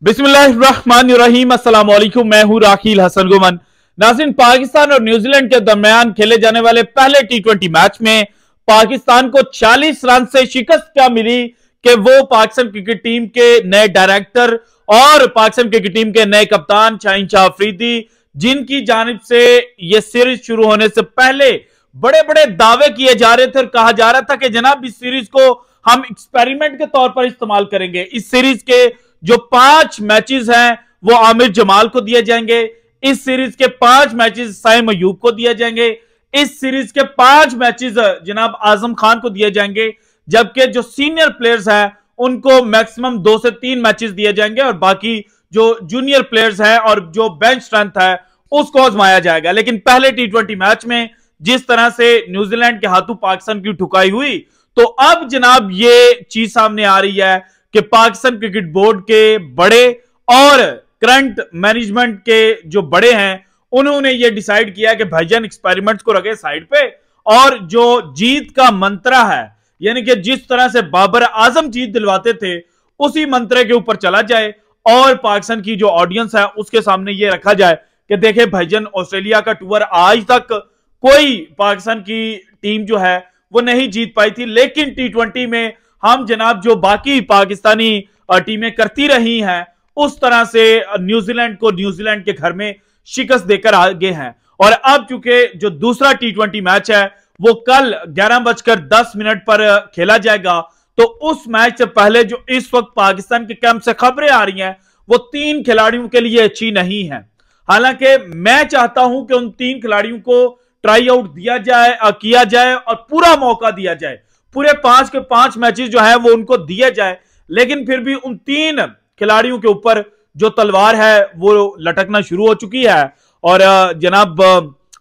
बिस्मिल्लाहिर्रहमानिर्रहीम। अस्सलाम वालेकुम। मैं हूं राखील हसन गुमन। नाज़रीन, पाकिस्तान और न्यूजीलैंड के दरमियान खेले जाने वाले पहले टी20 मैच में पाकिस्तान को 40 रन से शिकस्त क्या मिली कि वो पाकिस्तान क्रिकेट टीम के नए डायरेक्टर और पाकिस्तान क्रिकेट टीम के नए कप्तान शाहीन शाह अफरीदी, जिनकी जानिब से यह सीरीज शुरू होने से पहले बड़े बड़े दावे किए जा रहे थे और कहा जा रहा था कि जनाब इस सीरीज को हम एक्सपेरिमेंट के तौर पर इस्तेमाल करेंगे। इस सीरीज के जो 5 मैचेस हैं वो आमिर जमाल को दिए जाएंगे। इस सीरीज के 5 मैचेस साइम अयूब को दिए जाएंगे। इस सीरीज के 5 मैचेस जनाब आजम खान को दिए जाएंगे, जबकि जो सीनियर प्लेयर्स हैं उनको मैक्सिमम 2 से 3 मैचेस दिए जाएंगे और बाकी जो जूनियर प्लेयर्स हैं और जो बेंच स्ट्रेंथ है उसको आजमाया जाएगा। लेकिन पहले टी20 मैच में जिस तरह से न्यूजीलैंड के हाथों पाकिस्तान की ठुकाई हुई, तो अब जनाब ये चीज सामने आ रही है कि पाकिस्तान क्रिकेट बोर्ड के बड़े और करंट मैनेजमेंट के जो बड़े हैं उन्होंने ये डिसाइड किया कि भाईजान एक्सपेरिमेंट्स को रखे साइड पे और जो जीत का मंत्रा है, यानी कि जिस तरह से बाबर आजम जीत दिलवाते थे उसी मंत्रे के ऊपर चला जाए और पाकिस्तान की जो ऑडियंस है उसके सामने ये रखा जाए कि देखे भाईजान, ऑस्ट्रेलिया का टूर आज तक कोई पाकिस्तान की टीम जो है वो नहीं जीत पाई थी, लेकिन टी20 में हम जनाब जो बाकी पाकिस्तानी टीमें करती रही हैं उस तरह से न्यूजीलैंड को न्यूजीलैंड के घर में शिकस्त देकर आगे हैं। और अब चूंकि जो दूसरा टी20 मैच है वो कल 11:10 पर खेला जाएगा, तो उस मैच से पहले जो इस वक्त पाकिस्तान के कैंप से खबरें आ रही हैं वो 3 खिलाड़ियों के लिए अच्छी नहीं है। हालांकि मैं चाहता हूं कि उन 3 खिलाड़ियों को ट्राई आउट किया जाए और पूरा मौका दिया जाए, पूरे 5 के 5 मैचेस जो है वो उनको दिए जाए, लेकिन फिर भी उन 3 खिलाड़ियों के ऊपर जो तलवार है वो लटकना शुरू हो चुकी है। और जनाब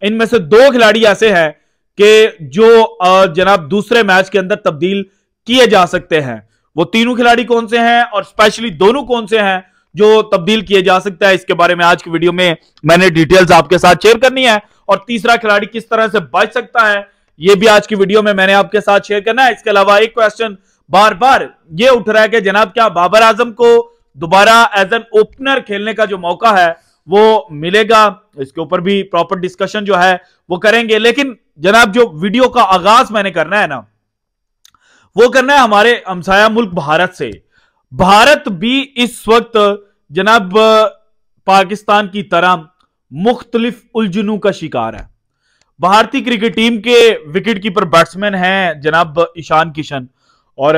इनमें से 2 खिलाड़ी ऐसे हैं कि जो जनाब दूसरे मैच के अंदर तब्दील किए जा सकते हैं। वो तीनों खिलाड़ी कौन से हैं और स्पेशली दोनों कौन से हैं जो तब्दील किए जा सकते हैं, इसके बारे में आज की वीडियो में मैंने डिटेल्स आपके साथ शेयर करनी है। और तीसरा खिलाड़ी किस तरह से बच सकता है ये भी आज की वीडियो में मैंने आपके साथ शेयर करना है। इसके अलावा एक क्वेश्चन बार बार ये उठ रहा है कि जनाब क्या बाबर आजम को दोबारा एज एन ओपनर खेलने का जो मौका है वो मिलेगा, इसके ऊपर भी प्रॉपर डिस्कशन जो है वो करेंगे। लेकिन जनाब जो वीडियो का आगाज मैंने करना है ना, वो करना है हमारे हमसाया मुल्क भारत से। भारत भी इस वक्त जनाब पाकिस्तान की तरह मुख्तलिफ उलझनों का शिकार है। भारतीय क्रिकेट टीम के विकेट कीपर बैट्समैन हैं जनाब ईशान किशन, और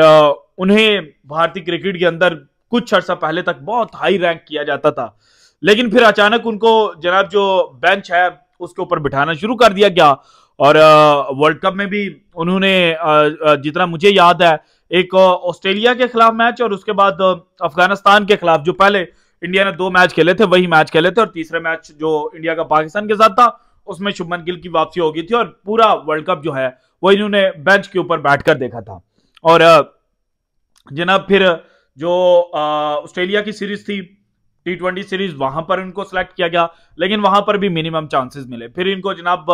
उन्हें भारतीय क्रिकेट के अंदर कुछ अर्सा पहले तक बहुत हाई रैंक किया जाता था, लेकिन फिर अचानक उनको जनाब जो बेंच है उसके ऊपर बिठाना शुरू कर दिया गया। और वर्ल्ड कप में भी उन्होंने जितना मुझे याद है एक ऑस्ट्रेलिया के खिलाफ मैच और उसके बाद अफगानिस्तान के खिलाफ जो पहले इंडिया ने 2 मैच खेले थे वही मैच खेले थे, और तीसरे मैच जो इंडिया का पाकिस्तान के साथ था उसमें शुभमन गिल की वापसी हो गई थी और पूरा वर्ल्ड कप जो है वो इन्होंने बेंच के ऊपर बैठकर देखा था। और जनाब फिर जो ऑस्ट्रेलिया की सीरीज थी टी20 सीरीज, वहां पर इनको सिलेक्ट किया गया, लेकिन वहां पर भी मिनिमम चांसेस मिले। फिर इनको जनाब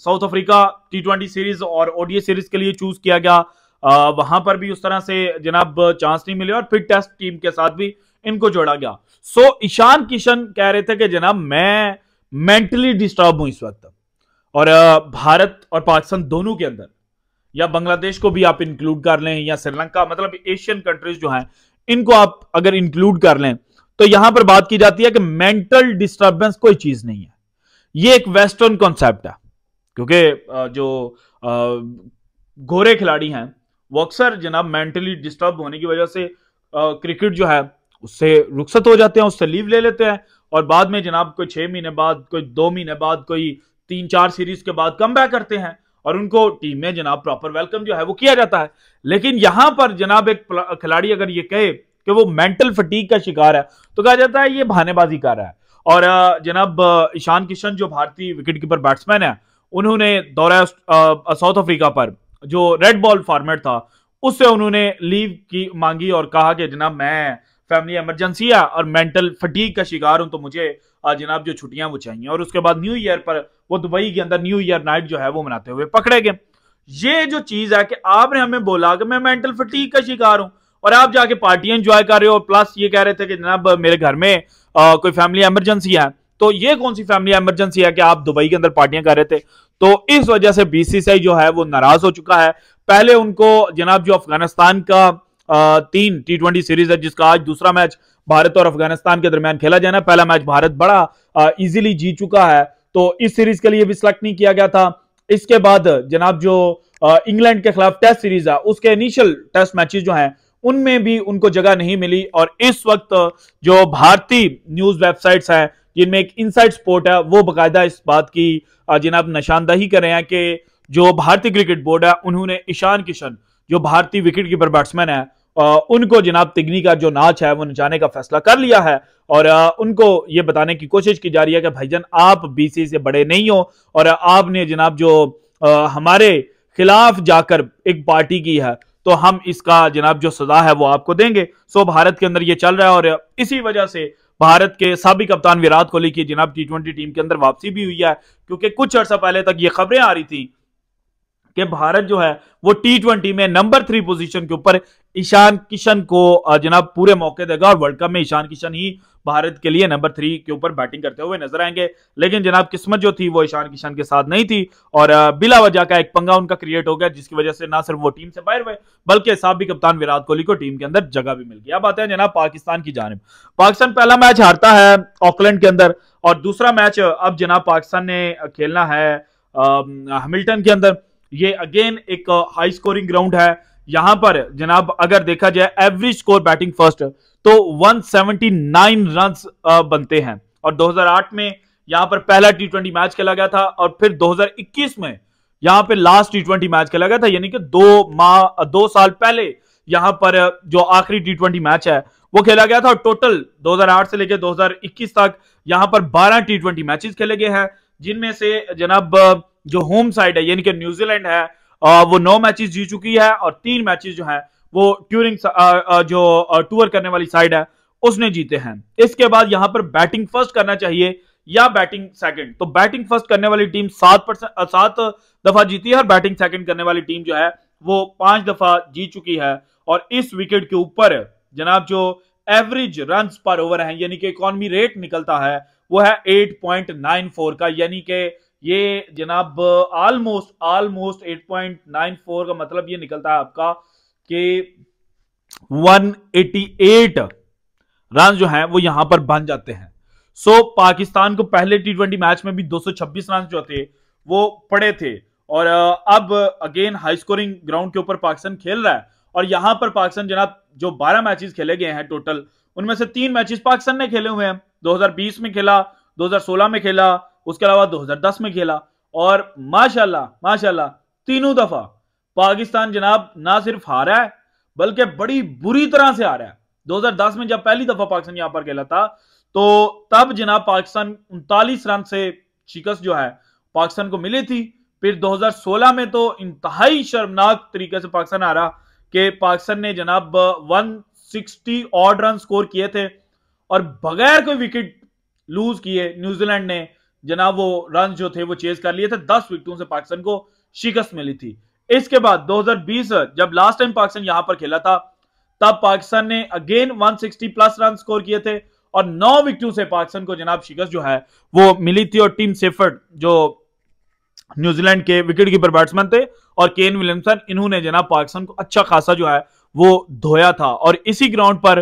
साउथ अफ्रीका टी20 सीरीज और ओडीआई सीरीज के लिए चूज किया गया, वहां पर भी उस तरह से जनाब चांस नहीं मिले, और फिर टेस्ट टीम के साथ भी इनको जोड़ा गया। सो ईशान किशन कह रहे थे कि जनाब मैं मेंटली डिस्टर्ब हूं इस वक्त, और भारत और पाकिस्तान दोनों के अंदर, या बांग्लादेश को भी आप इंक्लूड कर लें या श्रीलंका, मतलब एशियन कंट्रीज जो हैं इनको आप अगर इंक्लूड कर लें, तो यहां पर बात की जाती है कि मेंटल डिस्टर्बेंस कोई चीज नहीं है, ये एक वेस्टर्न कॉन्सेप्ट है। क्योंकि जो गोरे खिलाड़ी हैं वो अक्सर जनाब मेंटली डिस्टर्ब होने की वजह से क्रिकेट जो है उससे रुखसत हो जाते हैं, उससे लीव ले लेते हैं, और बाद में जनाब कोई 6 महीने बाद, कोई 2 महीने बाद, कोई 3-4 सीरीज के बाद कम बैक करते हैं और उनको टीम में जनाब प्रॉपर वेलकम जो है वो किया जाता है। लेकिन यहां पर जनाब एक खिलाड़ी अगर ये कहे कि वो मेंटल फटीग का शिकार है तो कहा जाता है ये बहानेबाजी कर रहा है। और जनाब ईशान किशन जो भारतीय विकेट कीपर बैट्समैन है, उन्होंने दौरा साउथ अफ्रीका पर जो रेड बॉल फॉर्मेट था उससे उन्होंने लीव की मांगी और कहा कि जनाब मैं फैमिली इमरजेंसी है और मेंटल फटीग का शिकार हूं, तो मुझे जनाब जो छुट्टियां वो चाहिए। और उसके बाद न्यू ईयर पर वो दुबई के अंदर न्यू ईयर नाइट जो है वो मनाते हुए पकड़े गए। ये जो चीज है कि आपने हमें बोला कि मैं मेंटल फटीग का शिकार हूं और आप जाके पार्टियां एंजॉय कर रहे हो, प्लस ये कह रहे थे कि जनाब मेरे घर में कोई फैमिली इमरजेंसी है। तो ये कौन सी फैमिली इमरजेंसी है कि आप दुबई के अंदर पार्टियां कर रहे थे? तो इस वजह से बीसीसीआई जो है वो नाराज हो चुका है। पहले उनको जनाब जो अफगानिस्तान का 3 T20 सीरीज है, जिसका आज दूसरा मैच भारत और अफगानिस्तान के दरमियान खेला जाना, पहला मैच भारत बड़ा इजीली जीत चुका है, तो इस सीरीज के लिए भी सिलेक्ट नहीं किया गया था। इसके बाद जनाब जो इंग्लैंड के खिलाफ टेस्ट सीरीज है, उसके इनिशियल टेस्ट मैचेस जो हैं उनमें भी उनको जगह नहीं मिली। और इस वक्त जो भारतीय न्यूज वेबसाइट्स हैं जिनमें एक इनसाइड स्पोर्ट है, वो बाकायदा इस बात की जनाब निशानदही कर रहे हैं कि जो भारतीय क्रिकेट बोर्ड है उन्होंने ईशान किशन जो भारतीय विकेट कीपर बैट्समैन है उनको जनाब तिगनी का जो नाच है वो नचाने का फैसला कर लिया है। और उनको ये बताने की कोशिश की जा रही है कि भाईजान आप बीसीसीआई से बड़े नहीं हो और आपने जनाब जो हमारे खिलाफ जाकर एक पार्टी की है, तो हम इसका जनाब जो सजा है वो आपको देंगे। सो भारत के अंदर ये चल रहा है और इसी वजह से भारत के साबिक कप्तान विराट कोहली की जनाब T20 टीम के अंदर वापसी भी हुई है, क्योंकि कुछ अर्सा पहले तक ये खबरें आ रही थी कि भारत जो है वो T20 में नंबर 3 पोजीशन के ऊपर ईशान किशन को जनाब पूरे मौके देगा और वर्ल्ड कप में ईशान किशन ही भारत के लिए नंबर 3 के ऊपर बैटिंग करते हुए नजर आएंगे। लेकिन जनाब किस्मत जो थी वो ईशान किशन के साथ नहीं थी और बिला वजह का एक पंगा उनका क्रिएट हो गया, जिसकी वजह से ना सिर्फ वो टीम से बाहर हुए बल्कि साबिक कप्तान विराट कोहली को टीम के अंदर जगह भी मिल गई। अब आते हैं जनाब पाकिस्तान की जानिब। पाकिस्तान पहला मैच हारता है ऑकलैंड के अंदर और दूसरा मैच अब जनाब पाकिस्तान ने खेलना है हैमिल्टन के अंदर। ये अगेन एक हाई स्कोरिंग ग्राउंड है। यहां पर जनाब अगर देखा जाए एवरेज स्कोर बैटिंग फर्स्ट तो 179 रन्स बनते हैं और 2008 में यहां पर पहला T20 मैच खेला गया था और फिर 2021 में यहां पर लास्ट T20 मैच खेला गया था, यानी कि 2 साल पहले यहां पर जो आखिरी T20 मैच है वो खेला गया था। और टोटल 2008 से लेकर 2021 तक यहां पर 12 T20 मैचेस खेले गए हैं, जिनमें से जनाब जो होम साइड है यानी कि न्यूजीलैंड है वो 9 मैचेस जीत चुकी है और 3 मैचेस जो है वो टूरिंग जो टूर करने वाली साइड है उसने जीते हैं। इसके बाद यहां पर बैटिंग फर्स्ट करना चाहिए या बैटिंग सेकंड, तो बैटिंग फर्स्ट करने वाली टीम 7 दफा जीती है और बैटिंग सेकंड करने वाली टीम जो है वो 5 दफा जीत चुकी है। और इस विकेट के ऊपर जनाब जो एवरेज रन पर ओवर है यानी कि इकोनॉमी रेट निकलता है वो है 8.94 का, यानी कि ये जनाब ऑलमोस्ट 8.94 का मतलब ये निकलता है आपका कि 188 रन जो हैं वो यहां पर बन जाते हैं। सो पाकिस्तान को पहले T20 मैच में भी 226 रन जो थे वो पड़े थे और अब अगेन हाई स्कोरिंग ग्राउंड के ऊपर पाकिस्तान खेल रहा है और यहां पर पाकिस्तान जनाब जो 12 मैचेस खेले गए हैं टोटल, उनमें से 3 मैचेस पाकिस्तान ने खेले हुए हैं। 2020 में खेला, 2016 में खेला, उसके अलावा 2010 में खेला और माशाल्लाह तीनों दफा पाकिस्तान जनाब ना सिर्फ हारा है बल्कि बड़ी बुरी तरह से हारा है। 2010 में जब पहली दफा पाकिस्तान यहां पर खेला था तो तब जनाब पाकिस्तान 39 रन से शिकस्त जो है पाकिस्तान को मिली थी। फिर 2016 में तो इंतहाई शर्मनाक तरीके से पाकिस्तान हारा कि पाकिस्तान ने जनाब 160 ऑड रन स्कोर किए थे और बगैर कोई विकेट लूज किए न्यूजीलैंड ने जनाब वो रन जो थे वो चेज कर लिए थे। 10 विकेटों से पाकिस्तान को शिकस्त मिली थी। इसके बाद 2020 जब लास्ट टाइम पाकिस्तान यहां पर खेला था तब पाकिस्तान ने अगेन 160 प्लस रन स्कोर किए थे और 9 विकेटों से पाकिस्तान को जनाब शिकस्त जो है वो मिली थी। और टीम सेफर्ड जो न्यूजीलैंड के विकेट कीपर बैट्समैन थे और केन विलियमसन, इन्होंने जनाब पाकिस्तान को अच्छा खासा जो है वो धोया था। और इसी ग्राउंड पर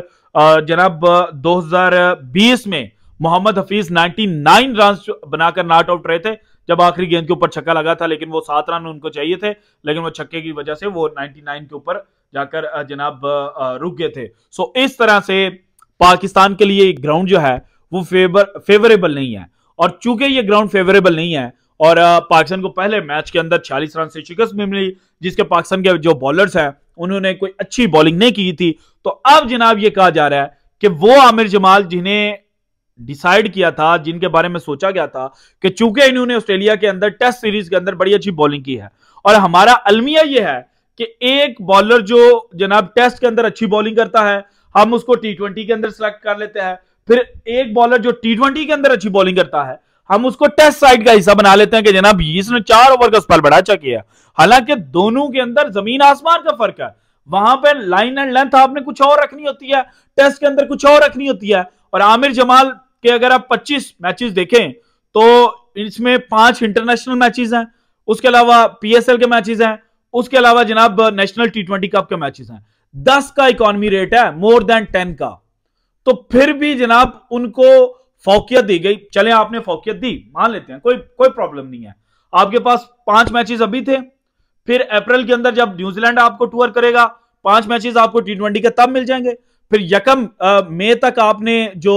जनाब 2020 में मोहम्मद हफीज 99 रन बनाकर नॉट आउट रहे थे जब आखिरी गेंद के ऊपर छक्का लगा था, लेकिन वो 7 रन उनको चाहिए थे, लेकिन वो छक्के की वजह से वो 99 के ऊपर जाकर जनाब रुक गए थे। सो इस तरह से पाकिस्तान के लिए ग्राउंड जो है वो फेवरेबल नहीं है और चूंकि ये ग्राउंड फेवरेबल नहीं है और पाकिस्तान को पहले मैच के अंदर 40 रन से शिकस्त भी मिली, जिसके पाकिस्तान के जो बॉलर्स हैं उन्होंने कोई अच्छी बॉलिंग नहीं की थी, तो अब जनाब ये कहा जा रहा है कि वो आमिर जमाल जिन्हें डिसाइड किया था, जिनके बारे में सोचा गया था कि चूंकि इन्होंने ऑस्ट्रेलिया के अंदर टेस्ट सीरीज के अंदर बड़ी अच्छी बॉलिंग की है और हमारा अलमिया यह है कि एक बॉलर जो जनाब टेस्ट के अंदर अच्छी बॉलिंग करता है हम उसको T20 के अंदर सिलेक्ट कर लेते हैं, फिर एक बॉलर जो T20 के अंदर अच्छी बॉलिंग करता है हम उसको टेस्ट साइड का हिस्सा बना लेते हैं कि जनाब इसने 4 ओवर का स्पेल बड़ा अच्छा किया। हालांकि दोनों के अंदर जमीन आसमान का फर्क है। वहां पे लाइन एंड लेंथ आपने कुछ और रखनी होती है, टेस्ट के अंदर कुछ और रखनी होती है। और आमिर जमाल के अगर आप 25 मैचेस देखें तो इसमें 5 इंटरनेशनल मैचेस हैं, उसके अलावा पीएसएल के मैचेस हैं, उसके अलावा जनाब नेशनल टी20 कप के मैचेस हैं। 10 का इकोनॉमी रेट है, मोर देन 10 का। तो फिर भी जनाब उनको फौकियत दी गई। चले आपने फौकियत दी, मान लेते हैं, कोई प्रॉब्लम नहीं है। आपके पास 5 मैचेस अभी थे, फिर अप्रैल के अंदर जब न्यूजीलैंड आपको टूर करेगा 5 मैचेस आपको टी20 के तब मिल जाएंगे। फिर यकम मई तक आपने जो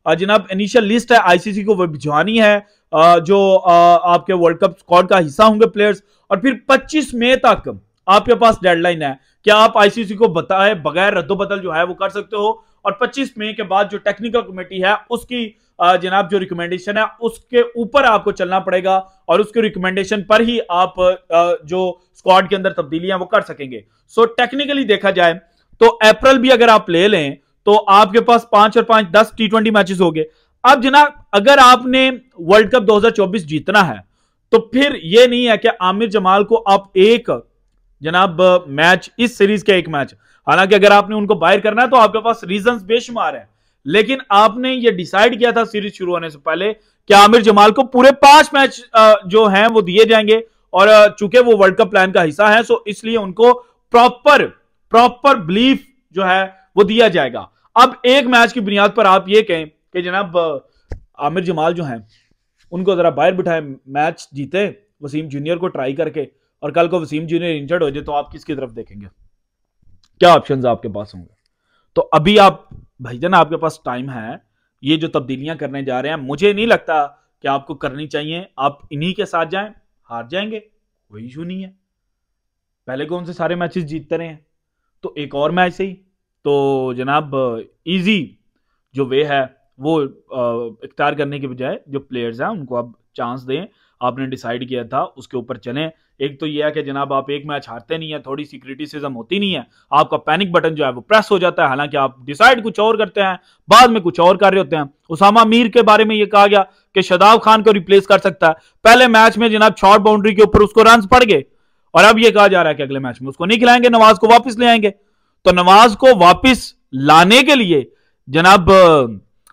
जनाब इनिशियल लिस्ट है आईसीसी को वो भिजवानी है, जो आपके वर्ल्ड कप स्क्वाड का हिस्सा होंगे प्लेयर्स। और फिर 25 मई तक आपके पास डेडलाइन है कि आप आईसीसी को बताए बगैर रद्दोबदल जो है वो कर सकते हो। और 25 मई के बाद जो टेक्निकल कमेटी है उसकी जनाब जो रिकमेंडेशन है उसके ऊपर आपको चलना पड़ेगा, और उसके रिकमेंडेशन पर ही आप जो स्क्वाड के अंदर तब्दीलियां वो कर सकेंगे। सो टेक्निकली देखा जाए तो अप्रैल भी अगर आप ले लें तो आपके पास 5 और 5 10 टी20 मैचेस हो गए। अब जनाब अगर आपने वर्ल्ड कप 2024 जीतना है तो फिर यह नहीं है कि आमिर जमाल को आप एक जनाब मैच, इस सीरीज के एक मैच, हालांकि अगर आपने उनको बाहर करना है तो आपके पास रीजंस बेशुमार है, लेकिन आपने ये डिसाइड किया था सीरीज शुरू होने से पहले कि आमिर जमाल को पूरे 5 मैच जो हैं वो दिए जाएंगे। और चूंकि वो वर्ल्ड कप प्लान का हिस्सा है सो इसलिए उनको प्रॉपर बिलीफ जो है वो दिया जाएगा। अब एक मैच की बुनियाद पर आप ये कहें कि जनाब आमिर जमाल जो हैं उनको जरा बाहर बिठाएं, मैच जीते वसीम जूनियर को ट्राई करके, और कल को वसीम जूनियर इंजर्ड हो जाए तो आप किसकी तरफ देखेंगे? क्या ऑप्शंस आपके पास होंगे? तो अभी आप भाईजान आपके पास टाइम है, ये जो तब्दीलियां करने जा रहे हैं मुझे नहीं लगता कि आपको करनी चाहिए। आप इन्हीं के साथ जाएं, हार जाएंगे कोई इशू नहीं है, पहले कौन से सारे मैचेस जीतते रहे हैं, तो एक और मैच से ही तो जनाब इजी जो वे है वो इख्तियार करने के बजाय जो प्लेयर्स हैं उनको आप चांस दें। आपने डिसाइड किया था उसके ऊपर चलें। एक तो यह है कि जनाब आप एक मैच हारते नहीं है, थोड़ी सी क्रिटिसिज्म होती नहीं है, आपका पैनिक बटन जो है वो प्रेस हो जाता है, हालांकि आप डिसाइड कुछ और करते हैं, बाद में कुछ और कर रहे होते हैं। उसामा मीर के बारे में यह कहा गया कि शादाब खान को रिप्लेस कर सकता है, पहले मैच में जनाब शॉर्ट बाउंड्री के ऊपर उसको रन पड़ गए, और अब यह कहा जा रहा है कि अगले मैच में उसको नहीं खिलाएंगे, नवाज को वापस ले आएंगे। तो नवाज को वापस लाने के लिए जनाब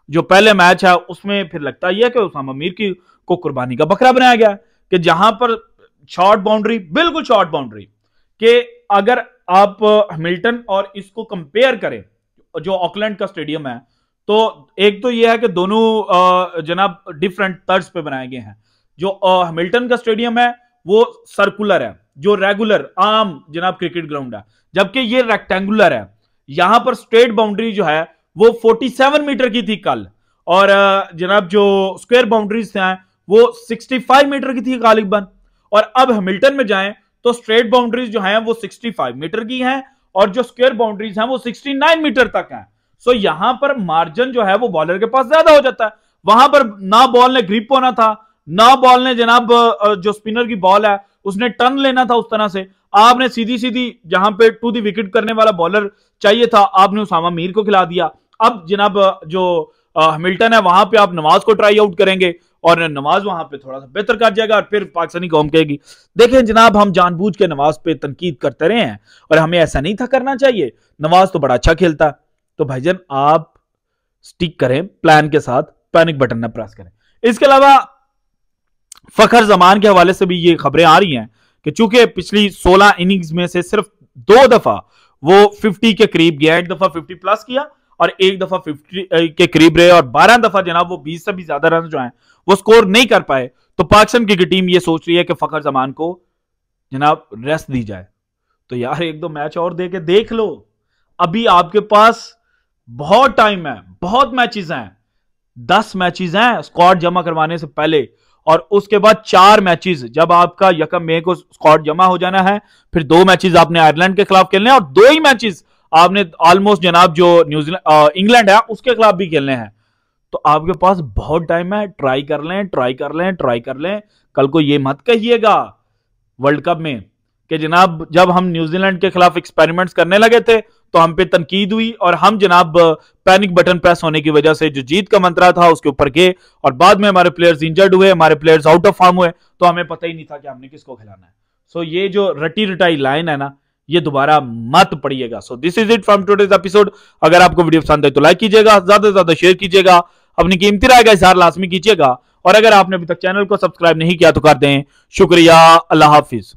जो पहले मैच है उसमें फिर लगता यह है कि उसामा मीर की को कुर्बानी का बकरा बनाया गया कि जहां पर शॉर्ट बाउंड्री, बिल्कुल शॉर्ट बाउंड्री के, अगर आप हैमिल्टन और इसको कंपेयर करें जो ऑकलैंड का स्टेडियम है तो एक तो यह है कि दोनों जनाब डिफरेंट तर्ज पे बनाए गए हैं। जो हैमिल्टन का स्टेडियम है वो सर्कुलर है, जो रेगुलर आम जनाब क्रिकेट ग्राउंड है, जबकि ये रेक्टेंगुलर है। यहां पर स्ट्रेट बाउंड्री जो है वो 47 मीटर की थी कल, और जनाब जो स्क्वायर बाउंड्रीज हैं वो 65 मीटर की थी गालिबन। और अब हैमिल्टन में जाएं तो स्ट्रेट बाउंड्रीज जो हैं वो 65 मीटर की हैं, और जो स्क्वायर बाउंड्रीज हैं वो 69 मीटर तक हैं। सो यहां पर मार्जिन जो है वो बॉलर के पास ज्यादा हो जाता है। वहां पर ना बॉल ने ग्रिप होना था, ना बॉल ने जनाब जो स्पिनर की बॉल है उसने टर्न लेना था उस तरह से। आपने सीधी सीधी जहां पे टू दी विकेट करने वाला बॉलर चाहिए था, आपने उसामा मीर को खिला दिया। अब जनाब जो हैमिल्टन है वहां पे आप नवाज को ट्राई आउट करेंगे, और नवाज वहां पे थोड़ा सा बेहतर कर जाएगा, और फिर पाकिस्तानी कौम कहेगी देखें जनाब हम जानबूझ के नवाज पे तनकीद करते रहे हैं और हमें ऐसा नहीं था करना चाहिए, नवाज तो बड़ा अच्छा खेलता है। तो भाईजान आप स्टिक करें प्लान के साथ, पैनिक बटन ना प्रेस करें। इसके अलावा फखर जमान के हवाले से भी ये खबरें आ रही हैं कि चूंकि पिछली 16 इनिंग्स में से सिर्फ 2 दफा वो 50 के करीब गया, एक दफा 50 प्लस किया और एक दफा 50 के करीब रहे, और 12 दफा जनाब वो 20 से भी ज्यादा रन जो हैं वो स्कोर नहीं कर पाए। तो पाकिस्तान क्रिकेट टीम ये सोच रही है कि फखर जमान को जनाब रेस्ट दी जाए। तो यार 1-2 मैच और दे के देख लो, अभी आपके पास बहुत टाइम है, बहुत मैचेस हैं, 10 मैचेस हैं स्क्वाड जमा करवाने से पहले, और उसके बाद 4 मैचेस जब आपका 1 मई को स्क्वाड जमा हो जाना है, फिर 2 मैचेस आपने आयरलैंड के खिलाफ खेलने हैं, और 2 ही मैचेस आपने ऑलमोस्ट जनाब जो न्यूजीलैंड इंग्लैंड है उसके खिलाफ भी खेलने हैं। तो आपके पास बहुत टाइम है, ट्राई कर लें, ट्राई कर लें, ट्राई कर लें। कल को ये मत कहिएगा वर्ल्ड कप में कि जनाब जब हम न्यूजीलैंड के खिलाफ एक्सपेरिमेंट्स करने लगे थे तो हम पे तनकीद हुई, और हम जनाब पैनिक बटन प्रेस होने की वजह से जो जीत का मंत्रा था उसके ऊपर गए, और बाद में हमारे प्लेयर्स इंजर्ड हुए, हमारे प्लेयर्स आउट ऑफ फॉर्म हुए, तो हमें पता ही नहीं था कि हमने किसको खिलाना है। सो ये जो रटी रटाई लाइन है ना, ये दोबारा मत पढ़िएगा। So this is it from today's episode. अगर आपको वीडियो पसंद है तो लाइक कीजिएगा, ज्यादा से ज्यादा शेयर कीजिएगा, अपनी कीमती राय का इजहार लाजमी कीजिएगा, और अगर आपने अभी तक चैनल को सब्सक्राइब नहीं किया तो कर दें। शुक्रिया, अल्लाह हाफिज।